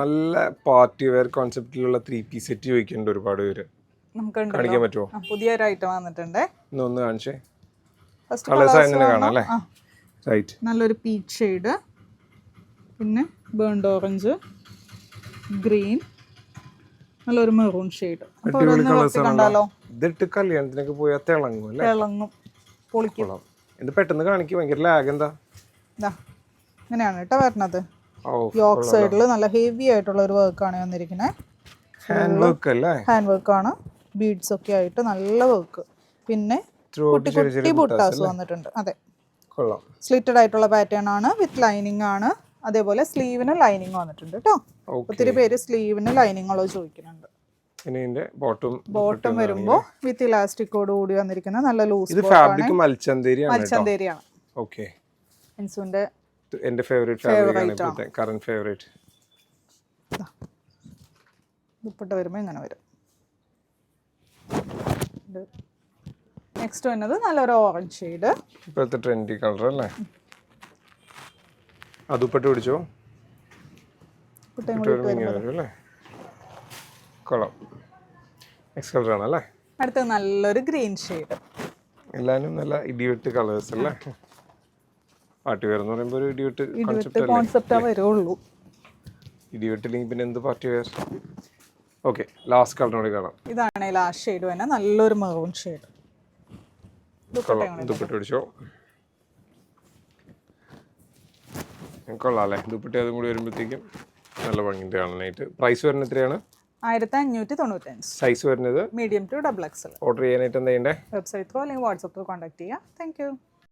നല്ല party wear കോൺസെപ്റ്റിലുള്ള 3 piece set ചോദിക്കുന്നുണ്ട് ഒരുപാട് പേര്. നമുക്ക് കാണിക്കാൻ പറ്റുമോ? പുതിയൊരു ഐറ്റം വന്നിട്ടുണ്ട്. ഒന്ന് കാണിച്ചേ. ഫസ്റ്റ് കളേഴ്സ് ആയി കാണാം അല്ലേ? റൈറ്റ്. നല്ലൊരു പീച്ച് ഷെയ്ഡ്, പിന്നെ ബേൺഡ് ഓറഞ്ച്, ഗ്രീൻ, നല്ലൊരു മെറൂൺ ഷെയ്ഡ്. കണ്ടാലോ? ഇതിട്ട് കല്യാണത്തിനൊക്കെ പോയാൽ തിളങ്ങും അല്ലേ? തിളങ്ങും, പൊളിക്കും. ഇത് പെട്ടെന്ന് കാണിക്കും. ഭയങ്കര ലാഗ് എന്താ? ഇങ്ങനെയാണ് കേട്ടോ വരണത്. യോക്ക് സൈഡിൽ നല്ല ഹെവി ആയിട്ടുള്ള ഒരു വർക്കാണ് വന്നിരിക്കുന്നത്. ഹാൻഡ് വർക്ക് അല്ലേ? ഹാൻഡ് വർക്ക് ആണ്, ബീഡ്സ് ഒക്കെ ആയിട്ട് നല്ല വർക്ക്. പിന്നെ കുട്ടി കുട്ടി ബുട്ടാസ് വന്നിട്ടുണ്ട്. അതെ, സ്ലിറ്റഡ് ആയിട്ടുള്ള പാറ്റേൺ ആണ്, വിത്ത് ലൈനിങ് ആണ്. അതേപോലെ സ്ലീവിന് ലൈനിങ് വന്നിട്ടുണ്ട് കേട്ടോ. ഒത്തിരി പേര് സ്ലീവിന് ലൈനിങ് ഉള്ളത് ചോദിക്കുന്നുണ്ട്. ബോട്ടം വരുമ്പോ വിത്ത് ഇലാസ്റ്റിക്കോട് കൂടി വന്നിരിക്കുന്ന നല്ല ലൂസ് മൽച്ചന്തേരിയാണ്. എന്റെ ഫേവറേറ്റ് കറന്റ് ഫേവറേറ്റ്. ദുപ്പട്ട വരുമ്പോ ഇങ്ങനെ വരും. നെക്സ്റ്റ് വന്നത് നല്ലൊരു ഓറഞ്ച് ഷെയ്ഡ്, ഇപ്പോഴത്തെ ട്രെൻഡി കളർ അല്ലേ? ദുപ്പട്ട പിടിച്ചോ? കൊള്ളാം. നെക്സ്റ്റ് കളർ ആണല്ലേ? അടുത്ത നല്ലൊരു ഗ്രീൻ ഷെയ്ഡ്. എല്ലാരും നല്ല ഇടിവെട്ട് കളേഴ്സ് അല്ലേ? പാർട്ടി വെയർ എന്ന് പറയുമ്പോൾ ഒരു ഇടിവെട്ട് കോൺസെപ്റ്റാ വരുള്ളൂ. ഇടിവെട്ടില്ലെങ്കിൽ പിന്നെ എന്ത് പാർട്ടി വെയർ? ഓക്കെ, ലാസ്റ്റ് കളറിനോട് കാണാം. ഇതാണ് ലാസ്റ്റ് ഷെയ്ഡ് തന്നെ, നല്ലൊരു മെറൂൺ ഷെയ്ഡ്. ദുപ്പട്ട പിടിച്ചോ? കൊള്ളാം അല്ലേ? ദുപ്പട്ട അതും കൂടി വരുമ്പോഴത്തേക്കും നല്ല ഭംഗിയുണ്ട് കാണാനായിട്ട്. പ്രൈസ് വരുന്നത് എത്രയാണ്? 1595. സൈസ് വരുന്നത് മീഡിയം ടു XXL. ഓർഡർ ചെയ്യാനായിട്ട് എന്താ ചെയ്യണ്ടേ? വെബ്സൈറ്റ് ത്രൂ അല്ലെങ്കിൽ വാട്സാപ്പ് ത്രൂ കോൺടാക്ട് ചെയ്യാം. Thank you.